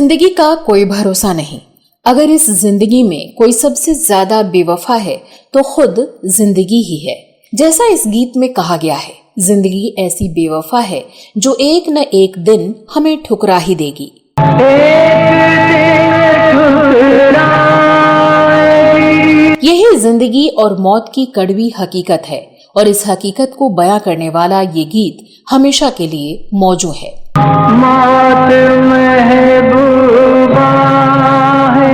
जिंदगी का कोई भरोसा नहीं। अगर इस जिंदगी में कोई सबसे ज्यादा बेवफा है तो खुद जिंदगी ही है। जैसा इस गीत में कहा गया है, जिंदगी ऐसी बेवफा है जो एक न एक दिन हमें ठुकरा ही देगी। यही जिंदगी और मौत की कड़वी हकीकत है और इस हकीकत को बयां करने वाला ये गीत हमेशा के लिए मौजूद है। मौत महबूबा है।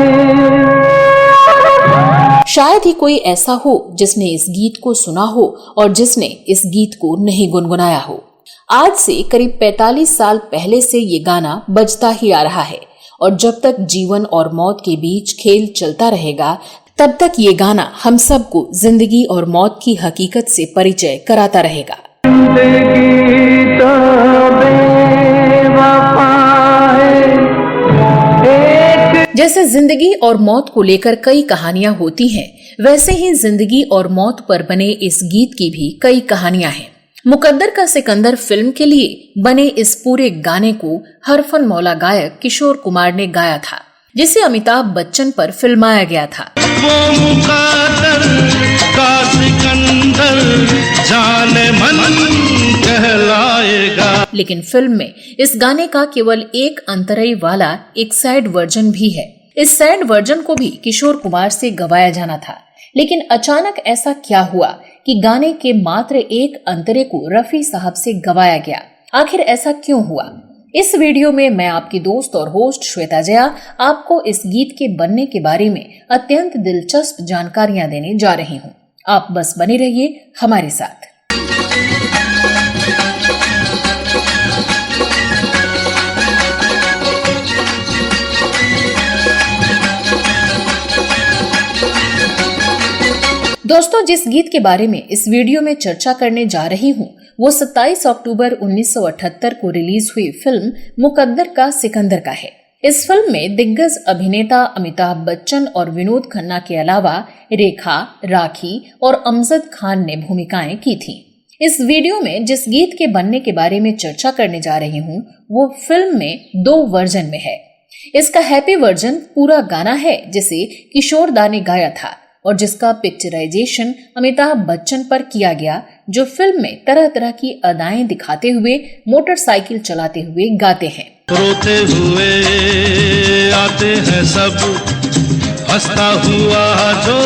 शायद ही कोई ऐसा हो जिसने इस गीत को सुना हो और जिसने इस गीत को नहीं गुनगुनाया हो। आज से करीब 45 साल पहले से ये गाना बजता ही आ रहा है और जब तक जीवन और मौत के बीच खेल चलता रहेगा तब तक ये गाना हम सबको जिंदगी और मौत की हकीकत से परिचय कराता रहेगा। जैसे जिंदगी और मौत को लेकर कई कहानियां होती हैं, वैसे ही जिंदगी और मौत पर बने इस गीत की भी कई कहानियां हैं। मुकद्दर का सिकंदर फिल्म के लिए बने इस पूरे गाने को हरफन मौला गायक किशोर कुमार ने गाया था, जिसे अमिताभ बच्चन पर फिल्माया गया था। वो मुकद्दर का सिकंदर जाने मन कहलाएगा। लेकिन फिल्म में इस गाने का केवल एक अंतरई वाला एक सैड वर्जन भी है। इस सैड वर्जन को भी किशोर कुमार से गवाया जाना था, लेकिन अचानक ऐसा क्या हुआ कि गाने के मात्र एक अंतरे को रफी साहब से गवाया गया। आखिर ऐसा क्यों हुआ? इस वीडियो में मैं आपकी दोस्त और होस्ट श्वेता जया आपको इस गीत के बनने के बारे में अत्यंत दिलचस्प जानकारियां देने जा रही हूँ। आप बस बने रहिए हमारे साथ। दोस्तों, जिस गीत के बारे में इस वीडियो में चर्चा करने जा रही हूँ वो 27 अक्टूबर 1978 को रिलीज हुई फिल्म मुकद्दर का सिकंदर का है। इस फिल्म में दिग्गज अभिनेता अमिताभ बच्चन और विनोद खन्ना के अलावा रेखा, राखी और अमजद खान ने भूमिकाएं की थी। इस वीडियो में जिस गीत के बनने के बारे में चर्चा करने जा रही हूँ वो फिल्म में 2 वर्जन में है। इसका हैप्पी वर्जन पूरा गाना है जिसे किशोर दा ने गाया था और जिसका पिक्चराइजेशन अमिताभ बच्चन पर किया गया, जो फिल्म में तरह तरह की अदाएं दिखाते हुए मोटरसाइकिल चलाते हुए गाते हैं। रोते हुए आते हैं सब, हंसता हुआ जो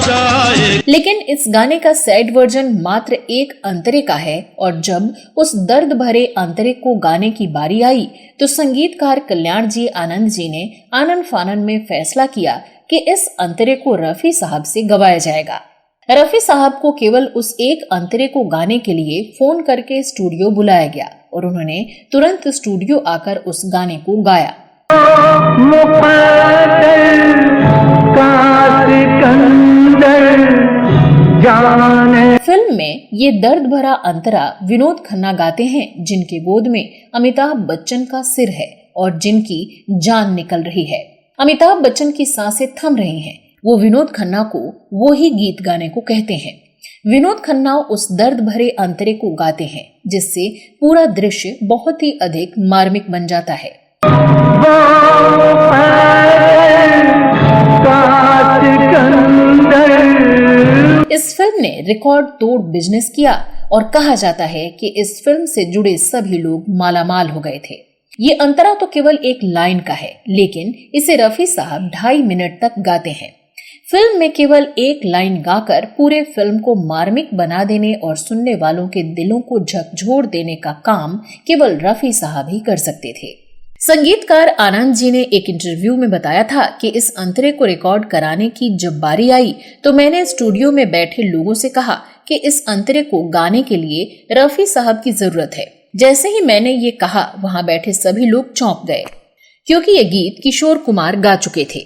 जाए। लेकिन इस गाने का सैड वर्जन मात्र एक अंतरे का है और जब उस दर्द भरे अंतरे को गाने की बारी आई तो संगीतकार कल्याण जी आनंद जी ने आनन फानन में फैसला किया कि इस अंतरे को रफी साहब से गवाया जाएगा। रफी साहब को केवल उस एक अंतरे को गाने के लिए फोन करके स्टूडियो बुलाया गया और उन्होंने तुरंत स्टूडियो आकर उस गाने को गाया। फिल्म में ये दर्द भरा अंतरा विनोद खन्ना गाते हैं, जिनके गोद में अमिताभ बच्चन का सिर है और जिनकी जान निकल रही है। अमिताभ बच्चन की सांसें थम रही हैं। वो विनोद खन्ना को वो ही गीत गाने को कहते हैं। विनोद खन्ना उस दर्द भरे अंतरे को गाते हैं जिससे पूरा दृश्य बहुत ही अधिक मार्मिक बन जाता है। इस फिल्म ने रिकॉर्ड तोड़ बिजनेस किया और कहा जाता है कि इस फिल्म से जुड़े सभी लोग मालामाल हो गए थे। ये अंतरा तो केवल एक लाइन का है, लेकिन इसे रफी साहब 2.5 मिनट तक गाते हैं। फिल्म में केवल एक लाइन गाकर पूरे फिल्म को मार्मिक बना देने और सुनने वालों के दिलों को झकझोर देने का काम केवल रफी साहब ही कर सकते थे। संगीतकार आनंद जी ने एक इंटरव्यू में बताया था कि इस अंतरे को रिकॉर्ड कराने की जब बारी आई तो मैंने स्टूडियो में बैठे लोगों से कहा कि इस अंतरे को गाने के लिए रफी साहब की जरूरत है। जैसे ही मैंने ये कहा, वहां बैठे सभी लोग चौंक गए क्योंकि ये गीत किशोर कुमार गा चुके थे।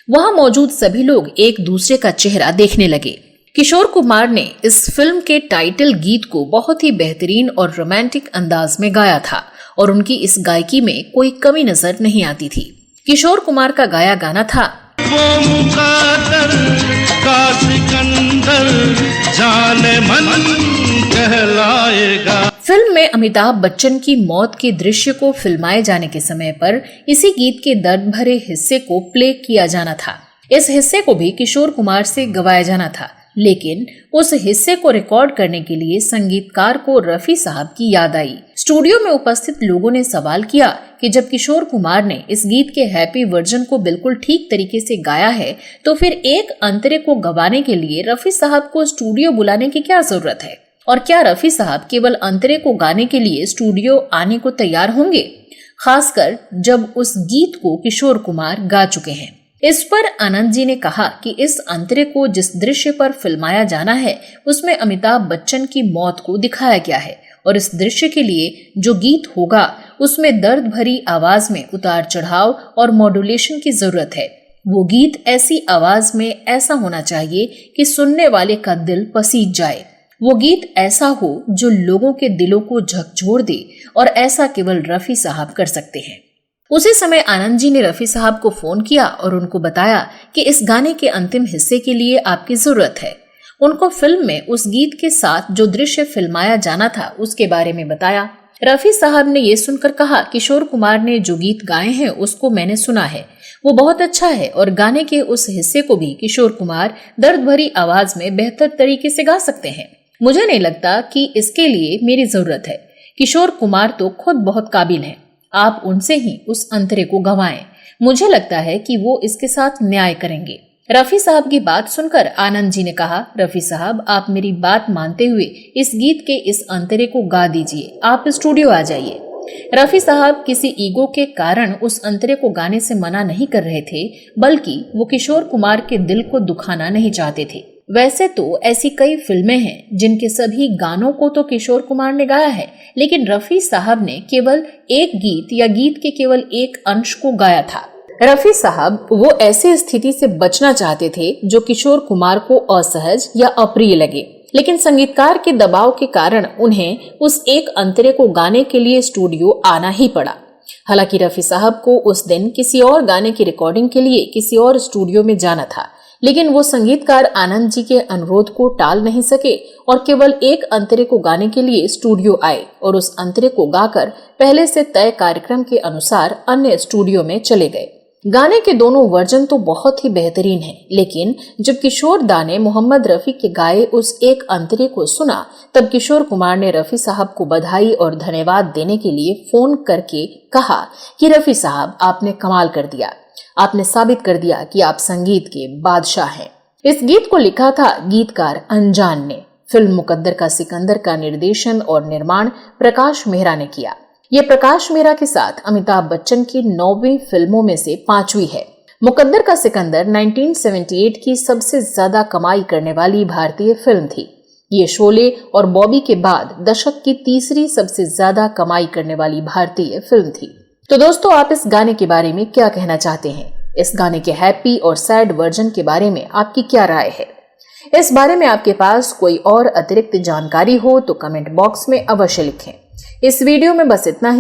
वहां मौजूद सभी लोग एक दूसरे का चेहरा देखने लगे। किशोर कुमार ने इस फिल्म के टाइटल गीत को बहुत ही बेहतरीन और रोमांटिक अंदाज में गाया था और उनकी इस गायकी में कोई कमी नजर नहीं आती थी। किशोर कुमार का गाया गाना था वो मुकद्दर का सिकंदर जाने मन कहलाएगा। फिल्म में अमिताभ बच्चन की मौत के दृश्य को फिल्माए जाने के समय पर इसी गीत के दर्द भरे हिस्से को प्ले किया जाना था। इस हिस्से को भी किशोर कुमार से गवाया जाना था, लेकिन उस हिस्से को रिकॉर्ड करने के लिए संगीतकार को रफी साहब की याद आई। स्टूडियो में उपस्थित लोगों ने सवाल किया कि जब किशोर कुमार ने इस गीत के हैप्पी वर्जन को बिल्कुल ठीक तरीके से गाया है, तो फिर एक अंतरे को गवाने के लिए रफी साहब को स्टूडियो बुलाने की क्या जरूरत है? और क्या रफी साहब केवल अंतरे को गाने के लिए स्टूडियो आने को तैयार होंगे, खासकर जब उस गीत को किशोर कुमार गा चुके हैं? इस पर आनंद जी ने कहा कि इस अंतरे को जिस दृश्य पर फिल्माया जाना है उसमें अमिताभ बच्चन की मौत को दिखाया गया है और इस दृश्य के लिए जो गीत होगा उसमें दर्द भरी आवाज में उतार चढ़ाव और मॉड्यूलेशन की जरूरत है। वो गीत ऐसी आवाज में ऐसा होना चाहिए कि सुनने वाले का दिल पसीज जाए। वो गीत ऐसा हो जो लोगों के दिलों को झकझोर दे और ऐसा केवल रफी साहब कर सकते हैं। उसी समय आनंद जी ने रफी साहब को फोन किया और उनको बताया कि इस गाने के अंतिम हिस्से के लिए आपकी जरूरत है। उनको फिल्म में उस गीत के साथ जो दृश्य फिल्माया जाना था उसके बारे में बताया। रफी साहब ने ये सुनकर कहा, किशोर कुमार ने जो गीत गाए हैं उसको मैंने सुना है, वो बहुत अच्छा है और गाने के उस हिस्से को भी किशोर कुमार दर्द भरी आवाज में बेहतर तरीके से गा सकते हैं। मुझे नहीं लगता कि इसके लिए मेरी जरूरत है। किशोर कुमार तो खुद बहुत काबिल हैं। आप उनसे ही उस अंतरे को गवाएं। मुझे लगता है कि वो इसके साथ न्याय करेंगे। रफी साहब की बात सुनकर आनंद जी ने कहा, रफी साहब आप मेरी बात मानते हुए इस गीत के इस अंतरे को गा दीजिए, आप स्टूडियो आ जाइए। रफी साहब किसी ईगो के कारण उस अंतरे को गाने से मना नहीं कर रहे थे, बल्कि वो किशोर कुमार के दिल को दुखाना नहीं चाहते थे। वैसे तो ऐसी कई फिल्में हैं जिनके सभी गानों को तो किशोर कुमार ने गाया है, लेकिन रफी साहब ने केवल एक गीत या गीत के केवल एक अंश को गाया था। रफी साहब वो ऐसी स्थिति से बचना चाहते थे जो किशोर कुमार को असहज या अप्रिय लगे, लेकिन संगीतकार के दबाव के कारण उन्हें उस एक अंतरे को गाने के लिए स्टूडियो आना ही पड़ा। हालांकि रफी साहब को उस दिन किसी और गाने की रिकॉर्डिंग के लिए किसी और स्टूडियो में जाना था, लेकिन वो संगीतकार आनंद जी के अनुरोध को टाल नहीं सके और केवल एक अंतरे को गाने के लिए स्टूडियो आए और उस अंतरे को गाकर पहले से तय कार्यक्रम के अनुसार अन्य स्टूडियो में चले गए। गाने के दोनों वर्जन तो बहुत ही बेहतरीन हैं, लेकिन जब किशोर दा ने मोहम्मद रफी के गाए उस एक अंतरे को सुना, तब किशोर कुमार ने रफी साहब को बधाई और धन्यवाद देने के लिए फोन करके कहा कि रफी साहब आपने कमाल कर दिया, आपने साबित कर दिया कि आप संगीत के बादशाह हैं। इस गीत को लिखा था गीतकार अनजान ने। फिल्म मुकद्दर का सिकंदर का निर्देशन और निर्माण प्रकाश मेहरा ने किया। ये प्रकाश मेहरा के साथ अमिताभ बच्चन की 9वीं फिल्मों में से 5वीं है। मुकद्दर का सिकंदर 1978 की सबसे ज्यादा कमाई करने वाली भारतीय फिल्म थी। ये शोले और बॉबी के बाद दशक की तीसरी सबसे ज्यादा कमाई करने वाली भारतीय फिल्म थी। तो दोस्तों, आप इस गाने के बारे में क्या कहना चाहते हैं? इस गाने के हैप्पी और सैड वर्जन के बारे में आपकी क्या राय है? इस बारे में आपके पास कोई और अतिरिक्त जानकारी हो तो कमेंट बॉक्स में अवश्य लिखें। इस वीडियो में बस इतना ही।